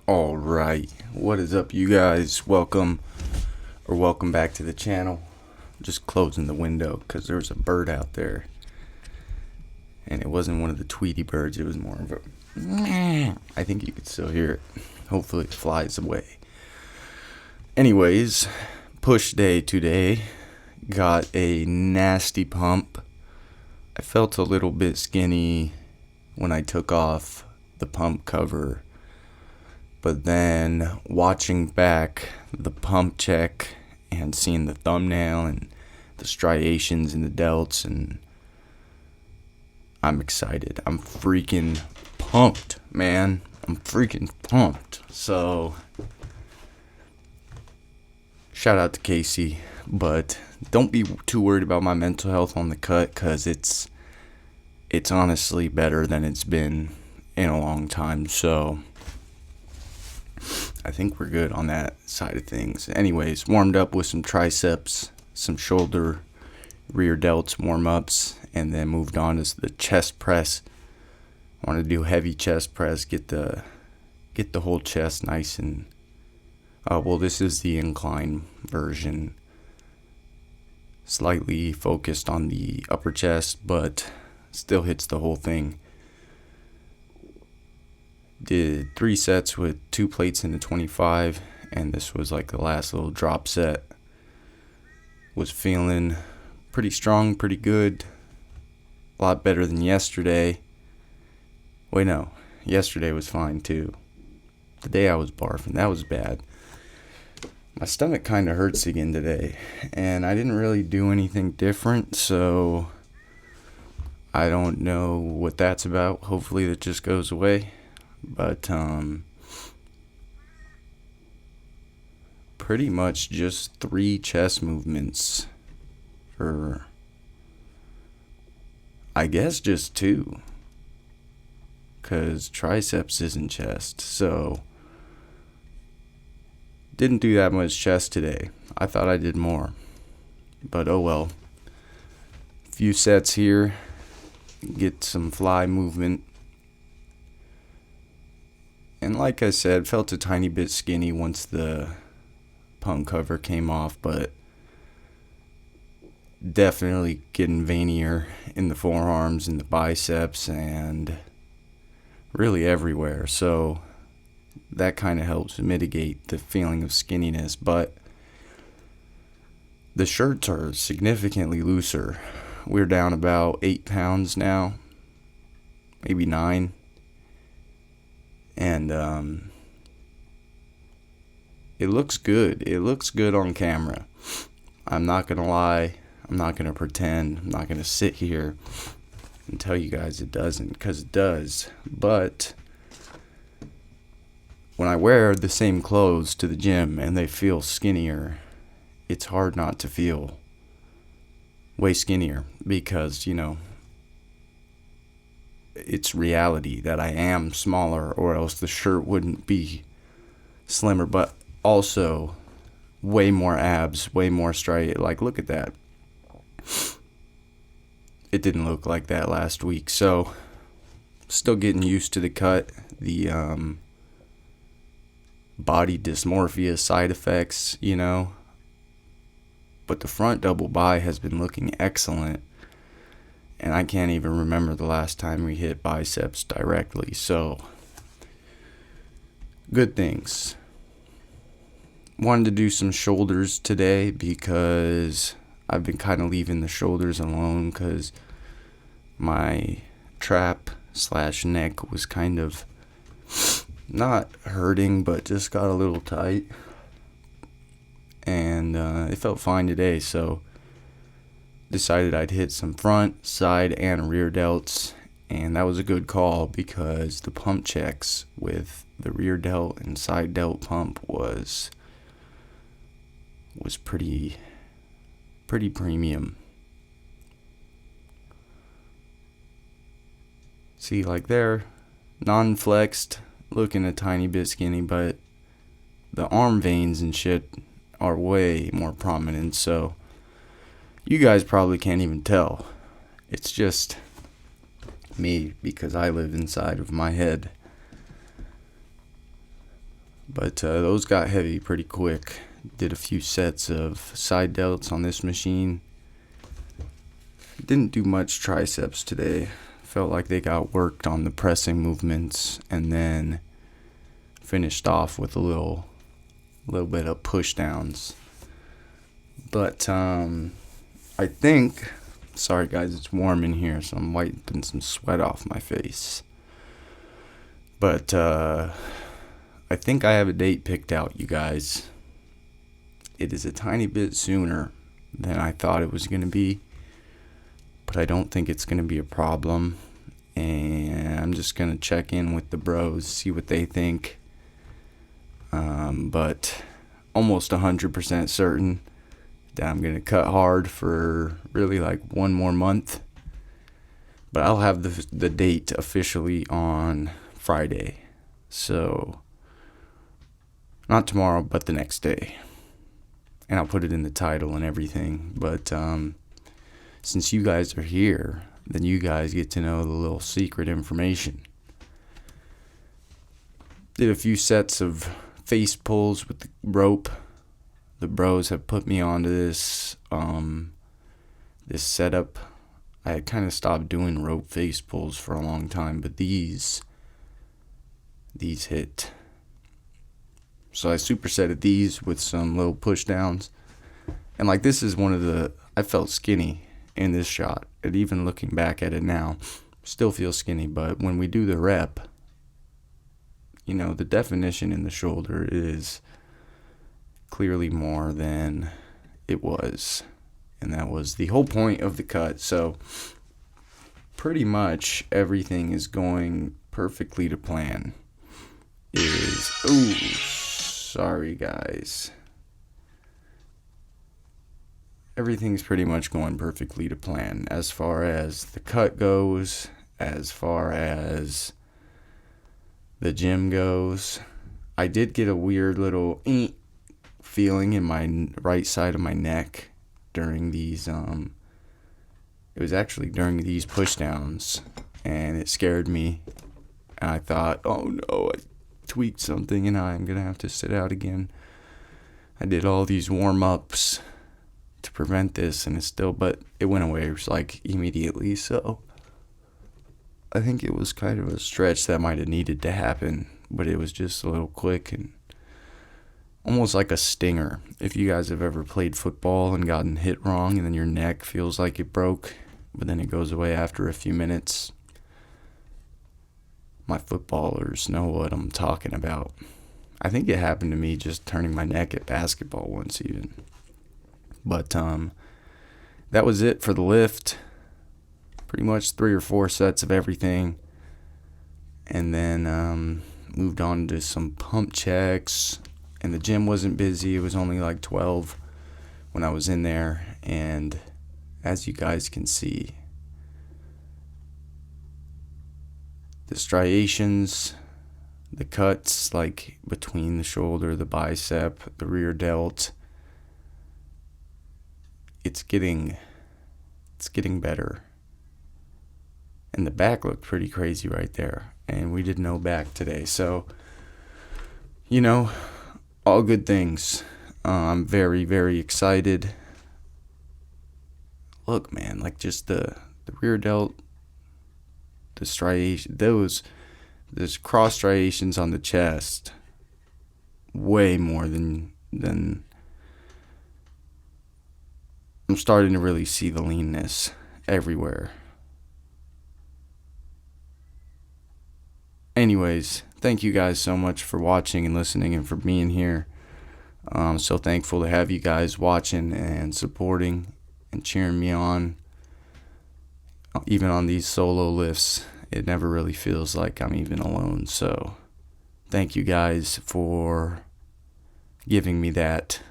All right, what is up, you guys? Welcome back to the channel. Just closing the window because there's a bird out there, and it wasn't one of the Tweety birds. It was more of a I think you could still hear it. Hopefully it flies away. Anyways, push day today. Got a nasty pump. I felt a little bit skinny when I took off the pump cover, but then watching back the pump check and seeing the thumbnail and the striations in the delts, and I'm excited. I'm freaking pumped, man. I'm freaking pumped. So shout out to Casey, but don't be too worried about my mental health on the cut, because it's honestly better than it's been in a long time. So I think we're good on that side of things. Anyways, warmed up with some triceps, some shoulder, rear delts warm-ups, and then moved on to the chest press. I want to do heavy chest press, get the whole chest nice and this is the incline version, slightly focused on the upper chest, but still hits the whole thing. Did 3 sets with 2 plates in the 25, and this was like the last little drop set. Was feeling pretty strong, pretty good. A lot better than yesterday. Wait, no. Yesterday was fine too. The day I was barfing, that was bad. My stomach kind of hurts again today, and I didn't really do anything different, so I don't know what that's about. Hopefully that just goes away. But pretty much just 3 chest movements, or I guess just 2, because triceps isn't chest. So didn't do that much chest today. I thought I did more, but oh well. Few sets here, get some fly movement. And like I said, felt a tiny bit skinny once the pump cover came off, but definitely getting veinier in the forearms and the biceps and really everywhere. So that kind of helps mitigate the feeling of skinniness, but the shirts are significantly looser. We're down about 8 pounds now, maybe 9. And it looks good. It looks good on camera. I'm not going to lie. I'm not going to pretend. I'm not going to sit here and tell you guys it doesn't, because it does. But when I wear the same clothes to the gym and they feel skinnier, it's hard not to feel way skinnier, because, it's reality that I am smaller, or else the shirt wouldn't be slimmer. But also way more abs, way more striate. Like, look at that. It didn't look like that last week. So still getting used to the cut, the body dysmorphia side effects, but the front double bi has been looking excellent. And I can't even remember the last time we hit biceps directly. So, good things. Wanted to do some shoulders today because I've been kind of leaving the shoulders alone, because my trap/neck was kind of not hurting, but just got a little tight. And it felt fine today, so decided I'd hit some front, side, and rear delts, and that was a good call, because the pump checks with the rear delt and side delt pump was pretty premium. See, like there, non-flexed, looking a tiny bit skinny, but the arm veins and shit are way more prominent, so you guys probably can't even tell. It's just me, because I live inside of my head. But those got heavy pretty quick. Did a few sets of side delts on this machine. Didn't do much triceps today. Felt like they got worked on the pressing movements, and then finished off with a little bit of push downs. But I think, sorry guys, it's warm in here, so I'm wiping some sweat off my face. But I think I have a date picked out, you guys. It is a tiny bit sooner than I thought it was going to be, but I don't think it's going to be a problem. And I'm just going to check in with the bros, see what they think. But almost 100% certain that I'm going to cut hard for really like one more month. But I'll have the date officially on Friday. So, not tomorrow, but the next day. And I'll put it in the title and everything. But since you guys are here, then you guys get to know the little secret information. Did a few sets of face pulls with the rope. The bros have put me onto this this setup. I had kind of stopped doing rope face pulls for a long time, but these hit. So I supersetted these with some little push downs. And like, this is one of the, I felt skinny in this shot. And even looking back at it now, still feel skinny. But when we do the rep, you know, the definition in the shoulder is clearly more than it was. And that was the whole point of the cut. So pretty much everything is going perfectly to plan. Sorry guys. Everything's pretty much going perfectly to plan as far as the cut goes, as far as the gym goes. I did get a weird little feeling in my right side of my neck during these it was actually during these push downs, and it scared me, and I thought, oh no, I tweaked something and I'm gonna have to sit out again. I did all these warm-ups to prevent this, and but it went away. It was like immediately. So I think it was kind of a stretch that might have needed to happen, but it was just a little quick and almost like a stinger. If you guys have ever played football and gotten hit wrong and then your neck feels like it broke, but then it goes away after a few minutes. My footballers know what I'm talking about. I think it happened to me just turning my neck at basketball once even. But that was it for the lift. Pretty much 3 or 4 sets of everything. And then moved on to some pump checks. And the gym wasn't busy. It was only like 12 when I was in there. And as you guys can see, the striations, the cuts like between the shoulder, the bicep, the rear delt, it's getting better. And the back looked pretty crazy right there. And we did no back today. So, you know, all good things. I'm very, very excited. Look, man, like just the rear delt, the striation, there's cross striations on the chest, way more than I'm starting to really see the leanness everywhere. Anyways, thank you guys so much for watching and listening and for being here. I'm so thankful to have you guys watching and supporting and cheering me on. Even on these solo lifts, it never really feels like I'm even alone. So thank you guys for giving me that.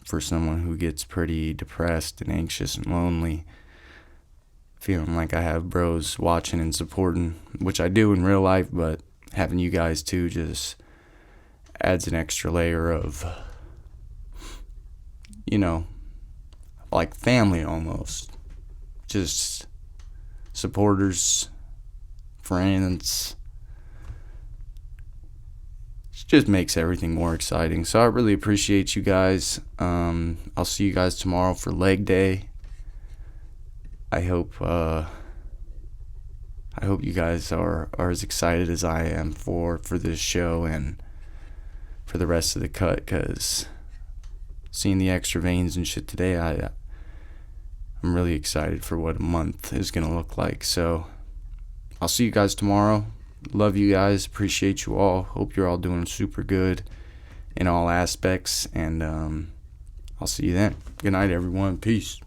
For someone who gets pretty depressed and anxious and lonely, feeling like I have bros watching and supporting, which I do in real life, but having you guys too just adds an extra layer of, you know, like family almost. Just supporters, friends. just makes everything more exciting. So I really appreciate you guys. I'll see you guys tomorrow for leg day. I hope you guys are as excited as I am for this show and for the rest of the cut, because seeing the extra veins and shit today, I'm really excited for what a month is gonna look like. So I'll see you guys tomorrow. Love you guys. Appreciate you all. Hope you're all doing super good in all aspects. And I'll see you then. Good night, everyone. Peace.